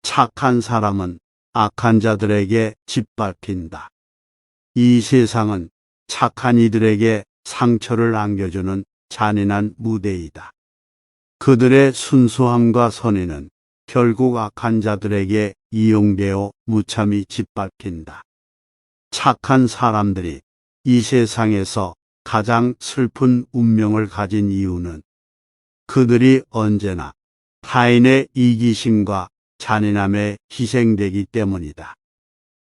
착한 사람은 악한 자들에게 짓밟힌다. 이 세상은 착한 이들에게 상처를 안겨주는 잔인한 무대이다. 그들의 순수함과 선의는 결국 악한 자들에게 이용되어 무참히 짓밟힌다. 착한 사람들이 이 세상에서 가장 슬픈 운명을 가진 이유는 그들이 언제나 타인의 이기심과 잔인함에 희생되기 때문이다.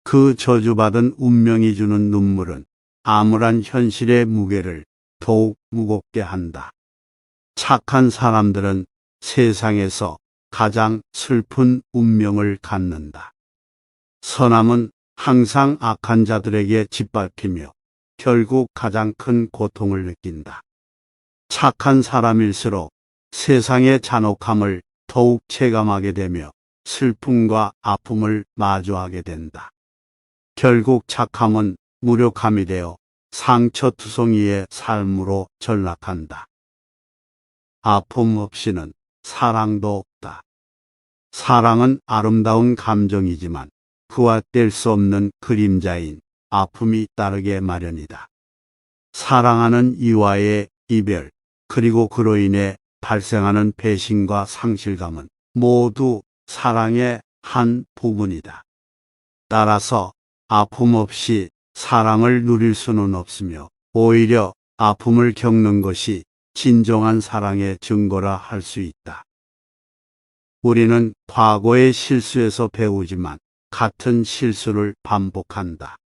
그 저주받은 운명이 주는 눈물은 암울한 현실의 무게를 더욱 무겁게 한다. 착한 사람들은 세상에서 가장 슬픈 운명을 갖는다. 선함은 항상 악한 자들에게 짓밟히며 결국 가장 큰 고통을 느낀다. 착한 사람일수록 세상의 잔혹함을 더욱 체감하게 되며 슬픔과 아픔을 마주하게 된다. 결국 착함은 무력함이 되어 상처투성이의 삶으로 전락한다. 아픔 없이는 사랑도 없다. 사랑은 아름다운 감정이지만 그와 뗄 수 없는 그림자인 아픔이 따르게 마련이다. 사랑하는 이와의 이별, 그리고 그로 인해 발생하는 배신과 상실감은 모두 사랑의 한 부분이다. 따라서 아픔 없이 사랑을 누릴 수는 없으며 오히려 아픔을 겪는 것이 진정한 사랑의 증거라 할 수 있다. 우리는 과거의 실수에서 배우지만 같은 실수를 반복한다.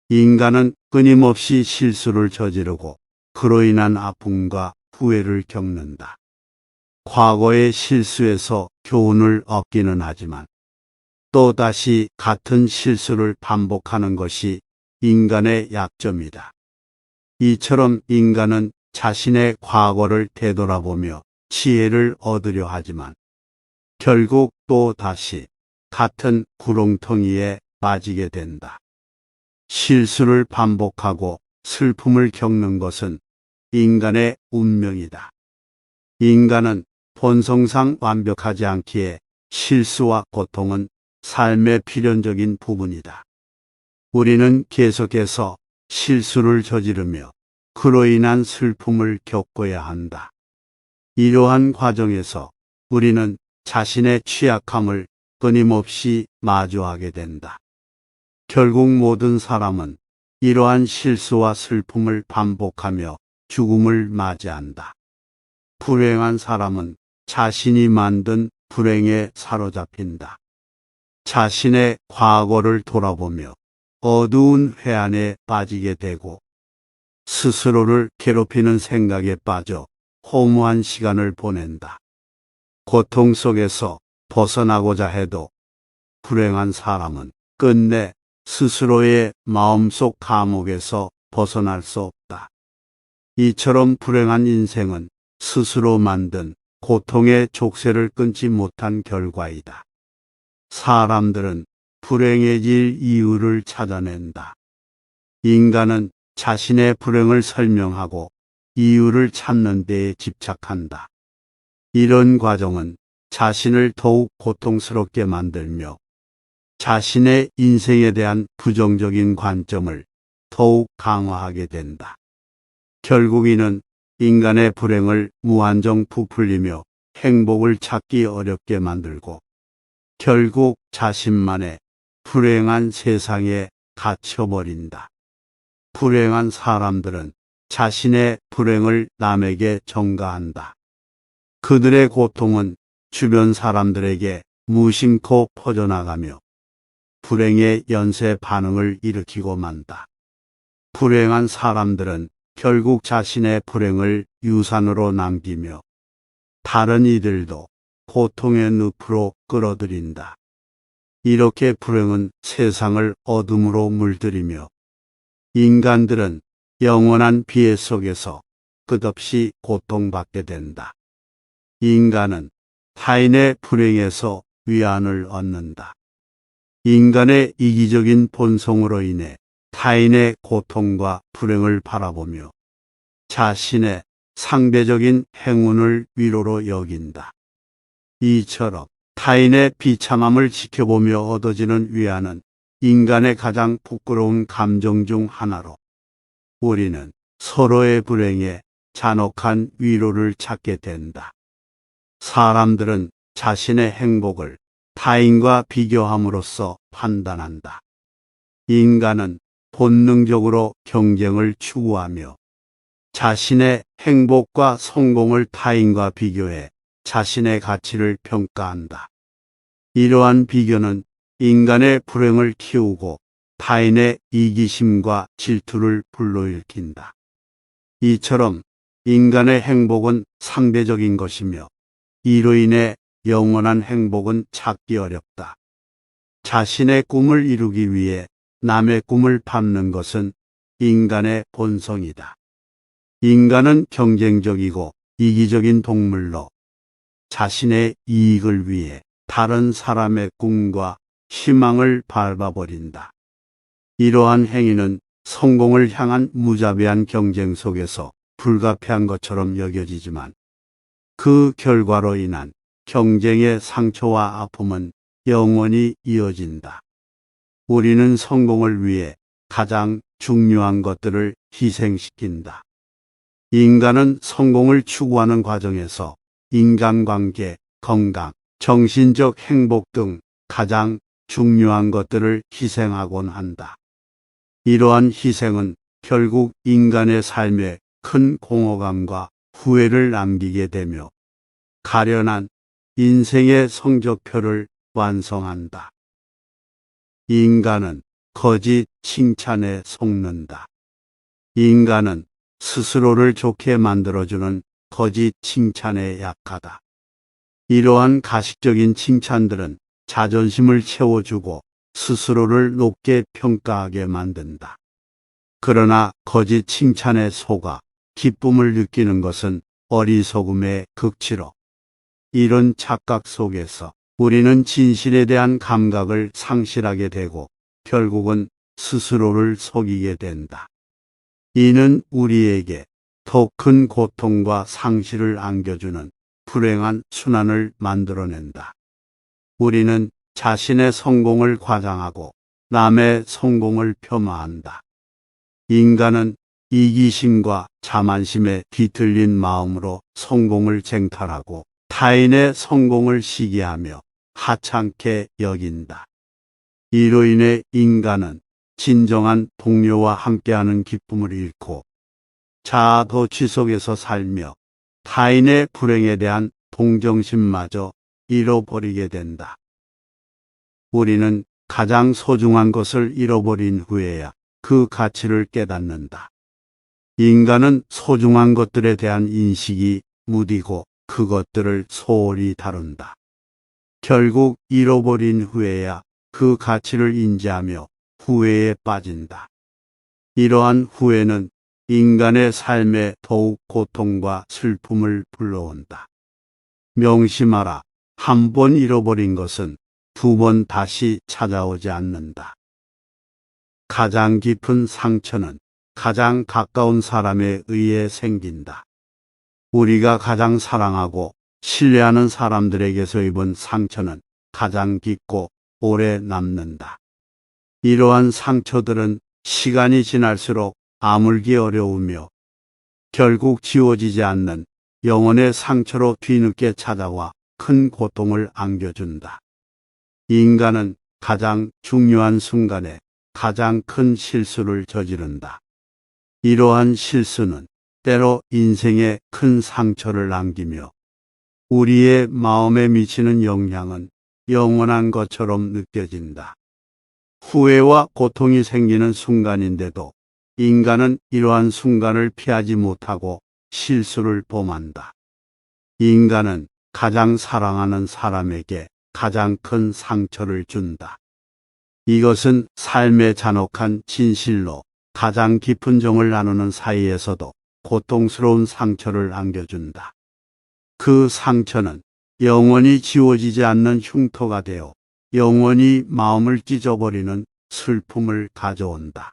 인간은 끊임없이 실수를 저지르고 그로 인한 아픔과 후회를 겪는다. 과거의 실수에서 교훈을 얻기는 하지만 또다시 같은 실수를 반복하는 것이 인간의 약점이다. 이처럼 인간은 자신의 과거를 되돌아보며 지혜를 얻으려 하지만 결국 또 다시 같은 구렁텅이에 빠지게 된다. 실수를 반복하고 슬픔을 겪는 것은 인간의 운명이다. 인간은 본성상 완벽하지 않기에 실수와 고통은 삶의 필연적인 부분이다. 우리는 계속해서 실수를 저지르며 그로 인한 슬픔을 겪어야 한다. 이러한 과정에서 우리는 자신의 취약함을 끊임없이 마주하게 된다. 결국 모든 사람은 이러한 실수와 슬픔을 반복하며 죽음을 맞이한다. 불행한 사람은 자신이 만든 불행에 사로잡힌다. 자신의 과거를 돌아보며 어두운 회한에 빠지게 되고 스스로를 괴롭히는 생각에 빠져 허무한 시간을 보낸다. 고통 속에서 벗어나고자 해도 불행한 사람은 끝내 스스로의 마음속 감옥에서 벗어날 수 없다. 이처럼 불행한 인생은 스스로 만든 고통의 족쇄를 끊지 못한 결과이다. 사람들은 불행해질 이유를 찾아낸다. 인간은 자신의 불행을 설명하고 이유를 찾는 데에 집착한다. 이런 과정은 자신을 더욱 고통스럽게 만들며 자신의 인생에 대한 부정적인 관점을 더욱 강화하게 된다. 결국 이는 인간의 불행을 무한정 부풀리며 행복을 찾기 어렵게 만들고 결국 자신만의 불행한 세상에 갇혀버린다. 불행한 사람들은 자신의 불행을 남에게 전가한다. 그들의 고통은 주변 사람들에게 무심코 퍼져나가며 불행의 연쇄 반응을 일으키고 만다. 불행한 사람들은 결국 자신의 불행을 유산으로 남기며 다른 이들도 고통의 늪으로 끌어들인다. 이렇게 불행은 세상을 어둠으로 물들이며 인간들은 영원한 비애 속에서 끝없이 고통받게 된다. 인간은 타인의 불행에서 위안을 얻는다. 인간의 이기적인 본성으로 인해 타인의 고통과 불행을 바라보며 자신의 상대적인 행운을 위로로 여긴다. 이처럼 타인의 비참함을 지켜보며 얻어지는 위안은 인간의 가장 부끄러운 감정 중 하나로 우리는 서로의 불행에 잔혹한 위로를 찾게 된다. 사람들은 자신의 행복을 타인과 비교함으로써 판단한다. 인간은 본능적으로 경쟁을 추구하며 자신의 행복과 성공을 타인과 비교해 자신의 가치를 평가한다. 이러한 비교는 인간의 불행을 키우고 타인의 이기심과 질투를 불러일으킨다. 이처럼 인간의 행복은 상대적인 것이며 이로 인해 영원한 행복은 찾기 어렵다. 자신의 꿈을 이루기 위해 남의 꿈을 밟는 것은 인간의 본성이다. 인간은 경쟁적이고 이기적인 동물로 자신의 이익을 위해 다른 사람의 꿈과 희망을 밟아버린다. 이러한 행위는 성공을 향한 무자비한 경쟁 속에서 불가피한 것처럼 여겨지지만 그 결과로 인한 경쟁의 상처와 아픔은 영원히 이어진다. 우리는 성공을 위해 가장 중요한 것들을 희생시킨다. 인간은 성공을 추구하는 과정에서 인간관계, 건강, 정신적 행복 등 가장 중요한 것들을 희생하곤 한다. 이러한 희생은 결국 인간의 삶에 큰 공허감과 후회를 남기게 되며 가련한 인생의 성적표를 완성한다. 인간은 거짓 칭찬에 속는다. 인간은 스스로를 좋게 만들어주는 거짓 칭찬에 약하다. 이러한 가식적인 칭찬들은 자존심을 채워주고 스스로를 높게 평가하게 만든다. 그러나 거짓 칭찬에 속아 기쁨을 느끼는 것은 어리석음의 극치로 이런 착각 속에서 우리는 진실에 대한 감각을 상실하게 되고 결국은 스스로를 속이게 된다. 이는 우리에게 더 큰 고통과 상실을 안겨주는 불행한 순환을 만들어낸다. 우리는 자신의 성공을 과장하고 남의 성공을 폄하한다. 인간은 이기심과 자만심에 뒤틀린 마음으로 성공을 쟁탈하고 타인의 성공을 시기하며 하찮게 여긴다. 이로 인해 인간은 진정한 동료와 함께하는 기쁨을 잃고 자아 도취 속에서 살며 타인의 불행에 대한 동정심마저 잃어버리게 된다. 우리는 가장 소중한 것을 잃어버린 후에야 그 가치를 깨닫는다. 인간은 소중한 것들에 대한 인식이 무디고 그것들을 소홀히 다룬다. 결국 잃어버린 후에야 그 가치를 인지하며 후회에 빠진다. 이러한 후회는 인간의 삶에 더욱 고통과 슬픔을 불러온다. 명심하라. 한 번 잃어버린 것은 두 번 다시 찾아오지 않는다. 가장 깊은 상처는 가장 가까운 사람에 의해 생긴다. 우리가 가장 사랑하고 신뢰하는 사람들에게서 입은 상처는 가장 깊고 오래 남는다. 이러한 상처들은 시간이 지날수록 아물기 어려우며 결국 지워지지 않는 영혼의 상처로 뒤늦게 찾아와 큰 고통을 안겨준다. 인간은 가장 중요한 순간에 가장 큰 실수를 저지른다. 이러한 실수는 때로 인생에 큰 상처를 남기며 우리의 마음에 미치는 영향은 영원한 것처럼 느껴진다. 후회와 고통이 생기는 순간인데도 인간은 이러한 순간을 피하지 못하고 실수를 범한다. 인간은 가장 사랑하는 사람에게 가장 큰 상처를 준다. 이것은 삶의 잔혹한 진실로 가장 깊은 정을 나누는 사이에서도 고통스러운 상처를 안겨준다. 그 상처는 영원히 지워지지 않는 흉터가 되어 영원히 마음을 찢어버리는 슬픔을 가져온다.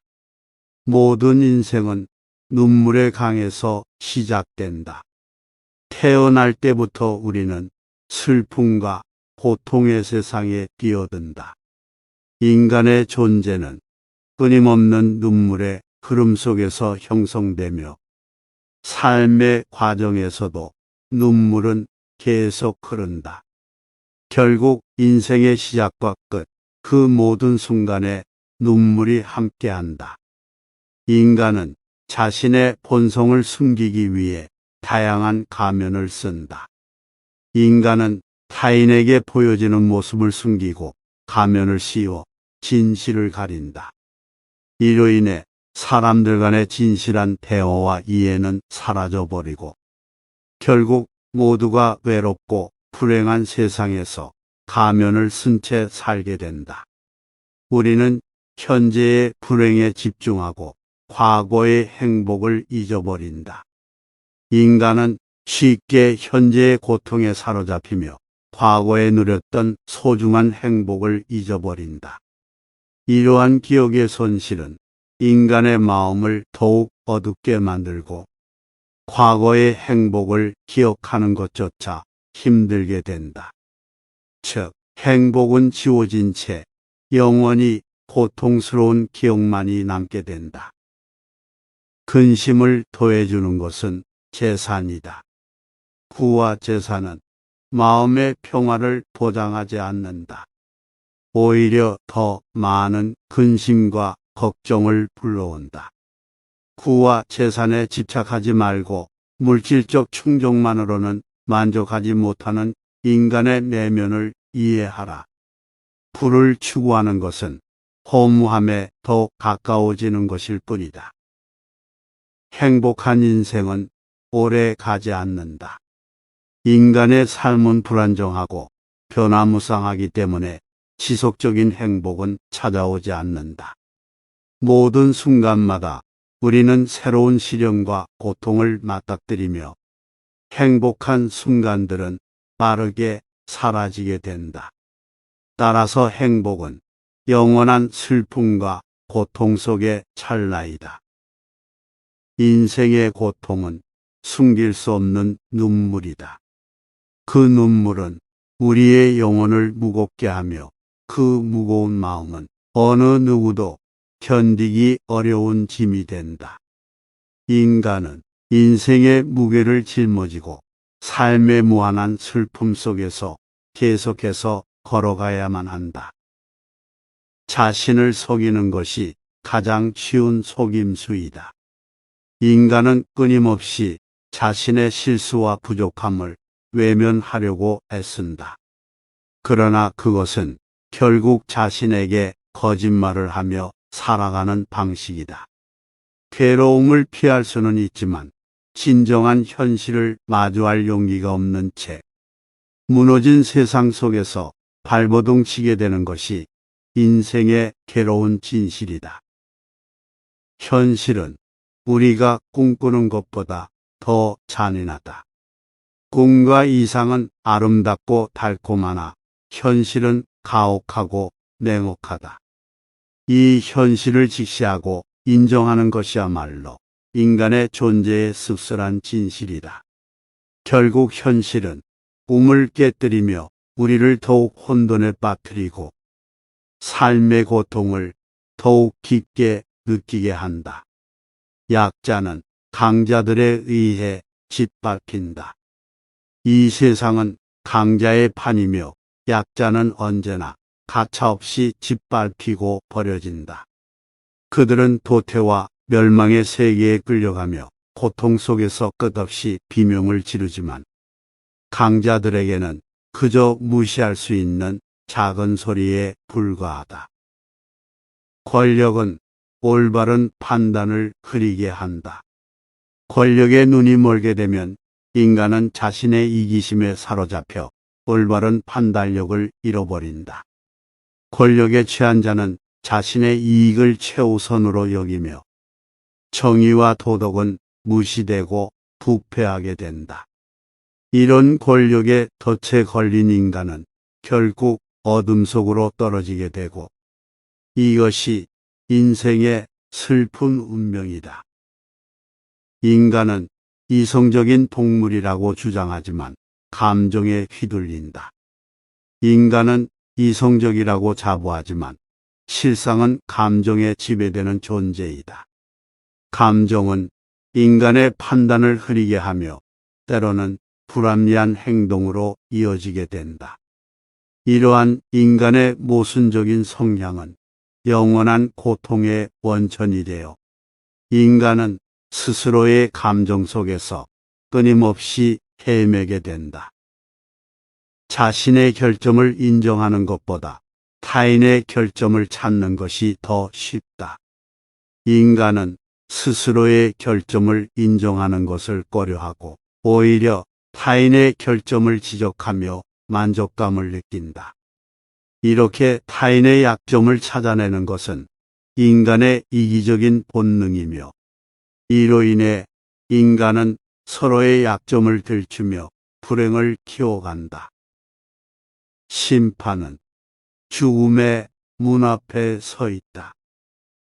모든 인생은 눈물의 강에서 시작된다. 태어날 때부터 우리는 슬픔과 고통의 세상에 뛰어든다. 인간의 존재는 끊임없는 눈물의 흐름 속에서 형성되며 삶의 과정에서도 눈물은 계속 흐른다. 결국 인생의 시작과 끝, 그 모든 순간에 눈물이 함께한다. 인간은 자신의 본성을 숨기기 위해 다양한 가면을 쓴다. 인간은 타인에게 보여지는 모습을 숨기고 가면을 씌워 진실을 가린다. 이로 인해 사람들 간의 진실한 대화와 이해는 사라져버리고 결국 모두가 외롭고 불행한 세상에서 가면을 쓴 채 살게 된다. 우리는 현재의 불행에 집중하고 과거의 행복을 잊어버린다. 인간은 쉽게 현재의 고통에 사로잡히며 과거에 누렸던 소중한 행복을 잊어버린다. 이러한 기억의 손실은 인간의 마음을 더욱 어둡게 만들고 과거의 행복을 기억하는 것조차 힘들게 된다. 즉, 행복은 지워진 채 영원히 고통스러운 기억만이 남게 된다. 근심을 더해주는 것은 재산이다. 부와 재산은 마음의 평화를 보장하지 않는다. 오히려 더 많은 근심과 걱정을 불러온다. 부와 재산에 집착하지 말고 물질적 충족만으로는 만족하지 못하는 인간의 내면을 이해하라. 부를 추구하는 것은 허무함에 더 가까워지는 것일 뿐이다. 행복한 인생은 오래 가지 않는다. 인간의 삶은 불안정하고 변화무쌍하기 때문에 지속적인 행복은 찾아오지 않는다. 모든 순간마다 우리는 새로운 시련과 고통을 맞닥뜨리며 행복한 순간들은 빠르게 사라지게 된다. 따라서 행복은 영원한 슬픔과 고통 속의 찰나이다. 인생의 고통은 숨길 수 없는 눈물이다. 그 눈물은 우리의 영혼을 무겁게 하며 그 무거운 마음은 어느 누구도 견디기 어려운 짐이 된다. 인간은 인생의 무게를 짊어지고 삶의 무한한 슬픔 속에서 계속해서 걸어가야만 한다. 자신을 속이는 것이 가장 쉬운 속임수이다. 인간은 끊임없이 자신의 실수와 부족함을 외면하려고 애쓴다. 그러나 그것은 결국 자신에게 거짓말을 하며 살아가는 방식이다. 괴로움을 피할 수는 있지만 진정한 현실을 마주할 용기가 없는 채 무너진 세상 속에서 발버둥 치게 되는 것이 인생의 괴로운 진실이다. 현실은 우리가 꿈꾸는 것보다 더 잔인하다. 꿈과 이상은 아름답고 달콤하나 현실은 가혹하고 냉혹하다. 이 현실을 직시하고 인정하는 것이야말로 인간의 존재의 씁쓸한 진실이다. 결국 현실은 꿈을 깨뜨리며 우리를 더욱 혼돈에 빠뜨리고 삶의 고통을 더욱 깊게 느끼게 한다. 약자는 강자들에 의해 짓밟힌다. 이 세상은 강자의 판이며 약자는 언제나 가차없이 짓밟히고 버려진다. 그들은 도태와 멸망의 세계에 끌려가며 고통 속에서 끝없이 비명을 지르지만 강자들에게는 그저 무시할 수 있는 작은 소리에 불과하다. 권력은 올바른 판단을 흐리게 한다. 권력에 눈이 멀게 되면 인간은 자신의 이기심에 사로잡혀 올바른 판단력을 잃어버린다. 권력에 취한 자는 자신의 이익을 최우선으로 여기며 정의와 도덕은 무시되고 부패하게 된다. 이런 권력의 덫에 걸린 인간은 결국 어둠 속으로 떨어지게 되고 이것이 인생의 슬픈 운명이다. 인간은 이성적인 동물이라고 주장하지만 감정에 휘둘린다. 인간은 이성적이라고 자부하지만 실상은 감정에 지배되는 존재이다. 감정은 인간의 판단을 흐리게 하며 때로는 불합리한 행동으로 이어지게 된다. 이러한 인간의 모순적인 성향은 영원한 고통의 원천이 되어 인간은 스스로의 감정 속에서 끊임없이 헤매게 된다. 자신의 결점을 인정하는 것보다 타인의 결점을 찾는 것이 더 쉽다. 인간은 스스로의 결점을 인정하는 것을 꺼려하고 오히려 타인의 결점을 지적하며 만족감을 느낀다. 이렇게 타인의 약점을 찾아내는 것은 인간의 이기적인 본능이며 이로 인해 인간은 서로의 약점을 들추며 불행을 키워간다. 심판은 죽음의 문 앞에 서 있다.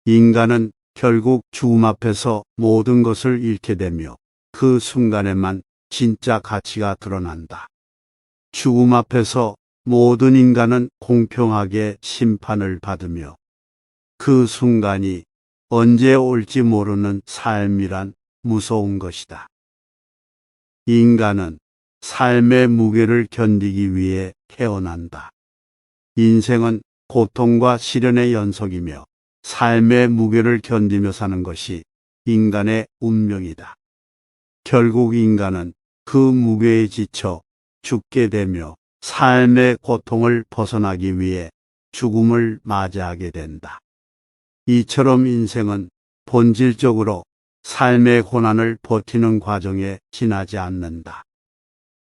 인간은 결국 죽음 앞에서 모든 것을 잃게 되며 그 순간에만 진짜 가치가 드러난다. 죽음 앞에서 모든 인간은 공평하게 심판을 받으며 그 순간이 언제 올지 모르는 삶이란 무서운 것이다. 인간은 삶의 무게를 견디기 위해 태어난다. 인생은 고통과 시련의 연속이며 삶의 무게를 견디며 사는 것이 인간의 운명이다. 결국 인간은 그 무게에 지쳐 죽게 되며 삶의 고통을 벗어나기 위해 죽음을 맞이하게 된다. 이처럼 인생은 본질적으로 삶의 고난을 버티는 과정에 지나지 않는다.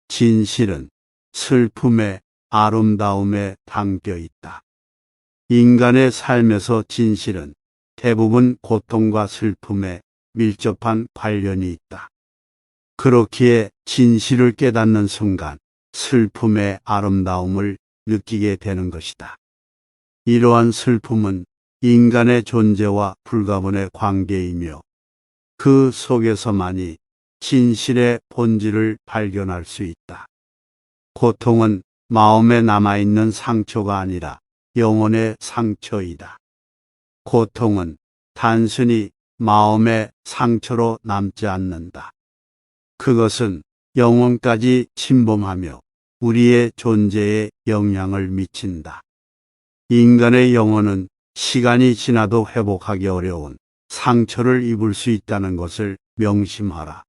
진실은 슬픔의 아름다움에 담겨 있다. 인간의 삶에서 진실은 대부분 고통과 슬픔에 밀접한 관련이 있다. 그렇기에 진실을 깨닫는 순간 슬픔의 아름다움을 느끼게 되는 것이다. 이러한 슬픔은 인간의 존재와 불가분의 관계이며 그 속에서만이 진실의 본질을 발견할 수 있다. 고통은 마음에 남아있는 상처가 아니라 영혼의 상처이다. 고통은 단순히 마음의 상처로 남지 않는다. 그것은 영혼까지 침범하며 우리의 존재에 영향을 미친다. 인간의 영혼은 시간이 지나도 회복하기 어려운 상처를 입을 수 있다는 것을 명심하라.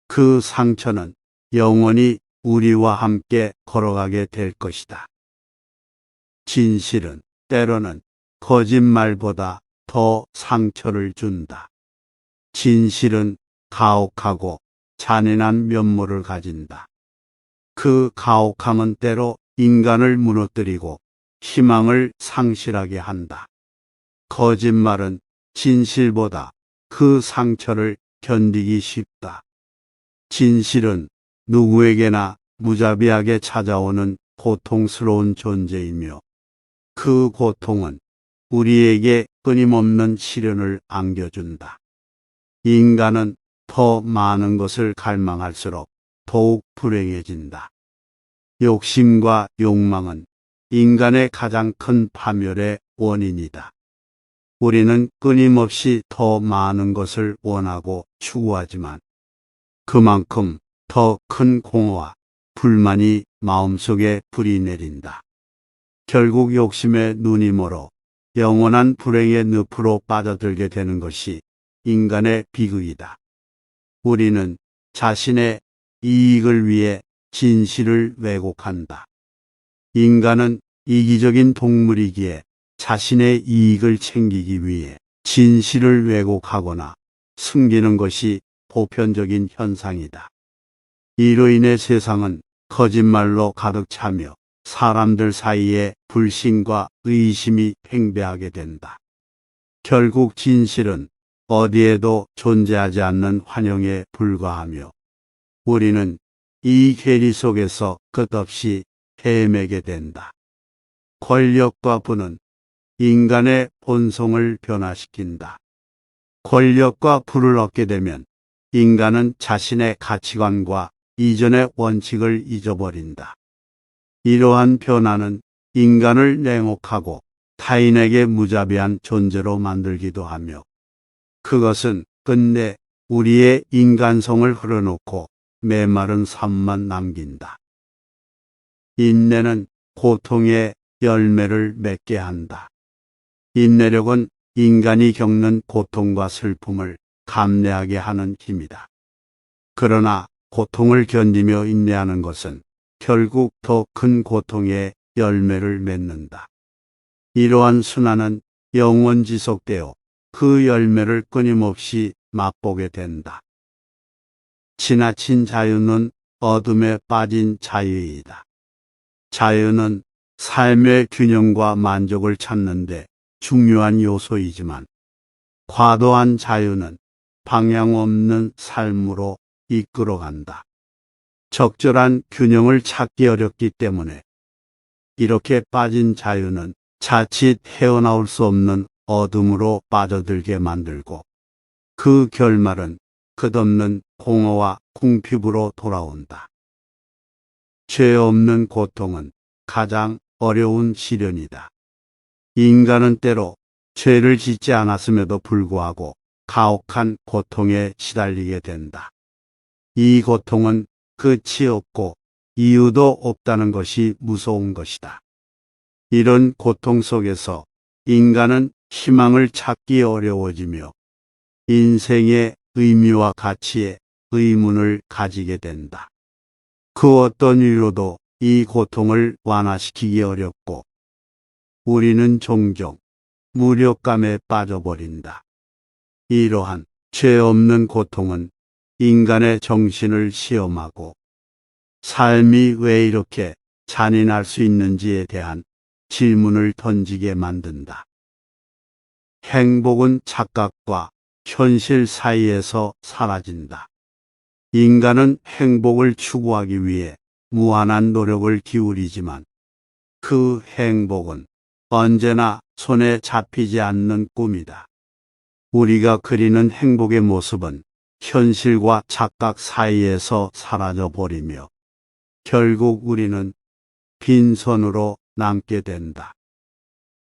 그 상처는 영원히 우리와 함께 걸어가게 될 것이다. 진실은 때로는 거짓말보다 더 상처를 준다. 진실은 가혹하고 잔인한 면모를 가진다. 그 가혹함은 때로 인간을 무너뜨리고 희망을 상실하게 한다. 거짓말은 진실보다 그 상처를 견디기 쉽다. 진실은 누구에게나 무자비하게 찾아오는 고통스러운 존재이며 그 고통은 우리에게 끊임없는 시련을 안겨준다. 인간은 더 많은 것을 갈망할수록 더욱 불행해진다. 욕심과 욕망은 인간의 가장 큰 파멸의 원인이다. 우리는 끊임없이 더 많은 것을 원하고 추구하지만 그만큼 더 큰 공허와 불만이 마음속에 불이 내린다. 결국 욕심에 눈이 멀어 영원한 불행의 늪으로 빠져들게 되는 것이 인간의 비극이다. 우리는 자신의 이익을 위해 진실을 왜곡한다. 인간은 이기적인 동물이기에 자신의 이익을 챙기기 위해 진실을 왜곡하거나 숨기는 것이 보편적인 현상이다. 이로 인해 세상은 거짓말로 가득 차며 사람들 사이에 불신과 의심이 팽배하게 된다. 결국 진실은 어디에도 존재하지 않는 환영에 불과하며 우리는 이 괴리 속에서 끝없이 헤매게 된다. 권력과 부는 인간의 본성을 변화시킨다. 권력과 부를 얻게 되면 인간은 자신의 가치관과 이전의 원칙을 잊어버린다. 이러한 변화는 인간을 냉혹하고 타인에게 무자비한 존재로 만들기도 하며 그것은 끝내 우리의 인간성을 흘러놓고 메마른 삶만 남긴다. 인내는 고통의 열매를 맺게 한다. 인내력은 인간이 겪는 고통과 슬픔을 감내하게 하는 힘이다. 그러나 고통을 견디며 인내하는 것은 결국 더 큰 고통의 열매를 맺는다. 이러한 순환은 영원 지속되어 그 열매를 끊임없이 맛보게 된다. 지나친 자유는 어둠에 빠진 자유이다. 자유는 삶의 균형과 만족을 찾는데 중요한 요소이지만 과도한 자유는 방향 없는 삶으로 이끌어간다. 적절한 균형을 찾기 어렵기 때문에 이렇게 빠진 자유는 자칫 헤어나올 수 없는 어둠으로 빠져들게 만들고 그 결말은 끝없는 공허와 궁핍으로 돌아온다. 죄 없는 고통은 가장 어려운 시련이다. 인간은 때로 죄를 짓지 않았음에도 불구하고 가혹한 고통에 시달리게 된다. 이 고통은 끝이 없고 이유도 없다는 것이 무서운 것이다. 이런 고통 속에서 인간은 희망을 찾기 어려워지며 인생의 의미와 가치에 의문을 가지게 된다. 그 어떤 이유로도 이 고통을 완화시키기 어렵고 우리는 종종 무력감에 빠져버린다. 이러한 죄 없는 고통은 인간의 정신을 시험하고 삶이 왜 이렇게 잔인할 수 있는지에 대한 질문을 던지게 만든다. 행복은 착각과 현실 사이에서 사라진다. 인간은 행복을 추구하기 위해 무한한 노력을 기울이지만 그 행복은 언제나 손에 잡히지 않는 꿈이다. 우리가 그리는 행복의 모습은 현실과 착각 사이에서 사라져 버리며 결국 우리는 빈손으로 남게 된다.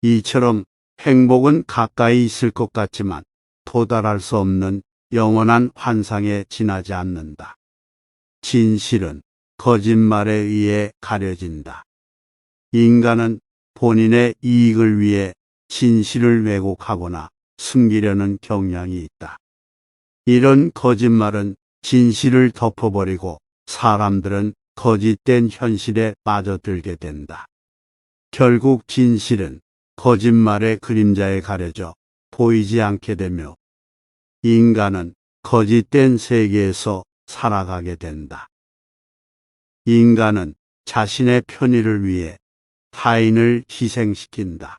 이처럼 행복은 가까이 있을 것 같지만 도달할 수 없는 영원한 환상에 지나지 않는다. 진실은 거짓말에 의해 가려진다. 인간은 본인의 이익을 위해 진실을 왜곡하거나 숨기려는 경향이 있다. 이런 거짓말은 진실을 덮어버리고 사람들은 거짓된 현실에 빠져들게 된다. 결국 진실은 거짓말의 그림자에 가려져 보이지 않게 되며 인간은 거짓된 세계에서 살아가게 된다. 인간은 자신의 편의를 위해 타인을 희생시킨다.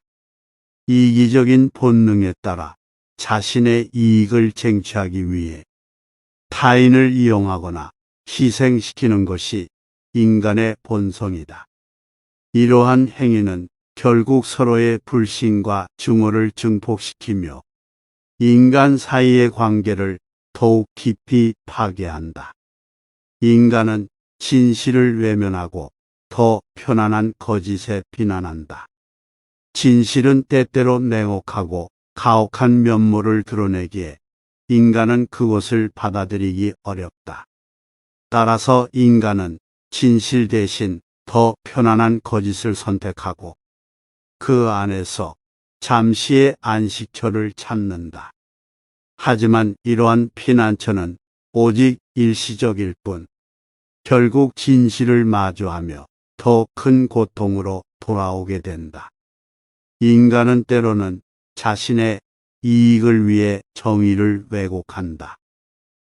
이기적인 본능에 따라 자신의 이익을 쟁취하기 위해 타인을 이용하거나 희생시키는 것이 인간의 본성이다. 이러한 행위는 결국 서로의 불신과 증오를 증폭시키며 인간 사이의 관계를 더욱 깊이 파괴한다. 인간은 진실을 외면하고 더 편안한 거짓에 비난한다. 진실은 때때로 냉혹하고 가혹한 면모를 드러내기에 인간은 그것을 받아들이기 어렵다. 따라서 인간은 진실 대신 더 편안한 거짓을 선택하고 그 안에서 잠시의 안식처를 찾는다. 하지만 이러한 피난처는 오직 일시적일 뿐 결국 진실을 마주하며 더 큰 고통으로 돌아오게 된다. 인간은 때로는 자신의 이익을 위해 정의를 왜곡한다.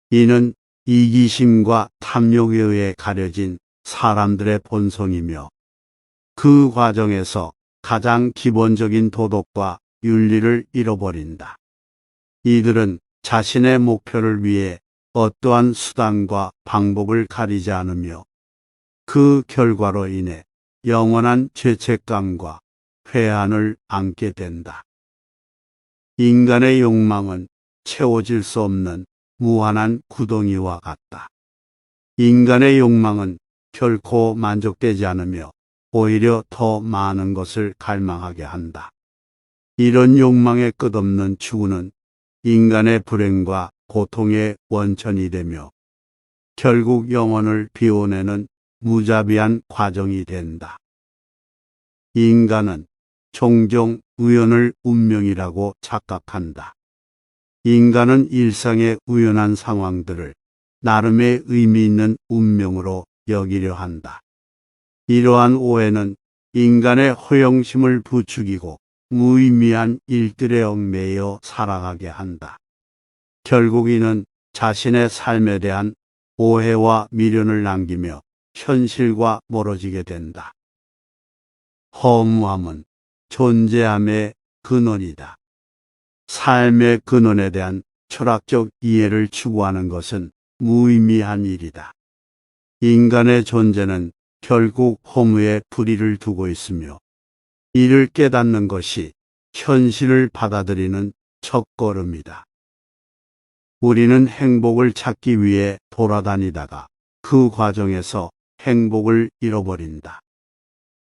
이는 이기심과 탐욕에 의해 가려진 사람들의 본성이며 그 과정에서 가장 기본적인 도덕과 윤리를 잃어버린다. 이들은 자신의 목표를 위해 어떠한 수단과 방법을 가리지 않으며 그 결과로 인해 영원한 죄책감과 회한을 안게 된다. 인간의 욕망은 채워질 수 없는 무한한 구덩이와 같다. 인간의 욕망은 결코 만족되지 않으며 오히려 더 많은 것을 갈망하게 한다. 이런 욕망의 끝없는 추구는 인간의 불행과 고통의 원천이 되며 결국 영혼을 비워내는 무자비한 과정이 된다. 인간은 종종 우연을 운명이라고 착각한다. 인간은 일상의 우연한 상황들을 나름의 의미 있는 운명으로 여기려 한다. 이러한 오해는 인간의 허영심을 부추기고 무의미한 일들에 얽매여 살아가게 한다. 결국 이는 자신의 삶에 대한 오해와 미련을 남기며 현실과 멀어지게 된다. 허무함은 존재함의 근원이다. 삶의 근원에 대한 철학적 이해를 추구하는 것은 무의미한 일이다. 인간의 존재는 결국 허무에 뿌리를 두고 있으며 이를 깨닫는 것이 현실을 받아들이는 첫걸음이다. 우리는 행복을 찾기 위해 돌아다니다가 그 과정에서 행복을 잃어버린다.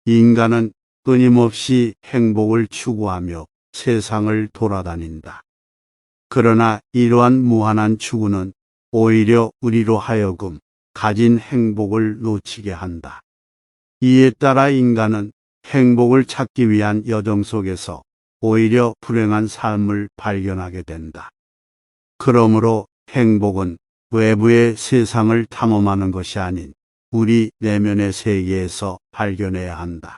인간은 끊임없이 행복을 추구하며 세상을 돌아다닌다. 그러나 이러한 무한한 추구는 오히려 우리로 하여금 가진 행복을 놓치게 한다. 이에 따라 인간은 행복을 찾기 위한 여정 속에서 오히려 불행한 삶을 발견하게 된다. 그러므로 행복은 외부의 세상을 탐험하는 것이 아닌 우리 내면의 세계에서 발견해야 한다.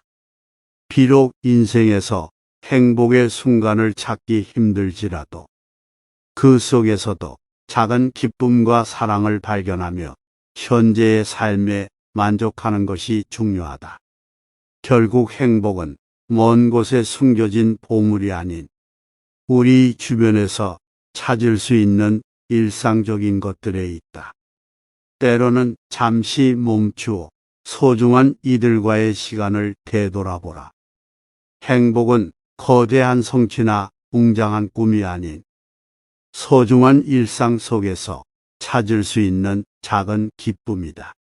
비록 인생에서 행복의 순간을 찾기 힘들지라도 그 속에서도 작은 기쁨과 사랑을 발견하며 현재의 삶에 만족하는 것이 중요하다. 결국 행복은 먼 곳에 숨겨진 보물이 아닌 우리 주변에서 찾을 수 있는 일상적인 것들에 있다. 때로는 잠시 멈추어 소중한 이들과의 시간을 되돌아보라. 행복은 거대한 성취나 웅장한 꿈이 아닌 소중한 일상 속에서 찾을 수 있는 작은 기쁨이다.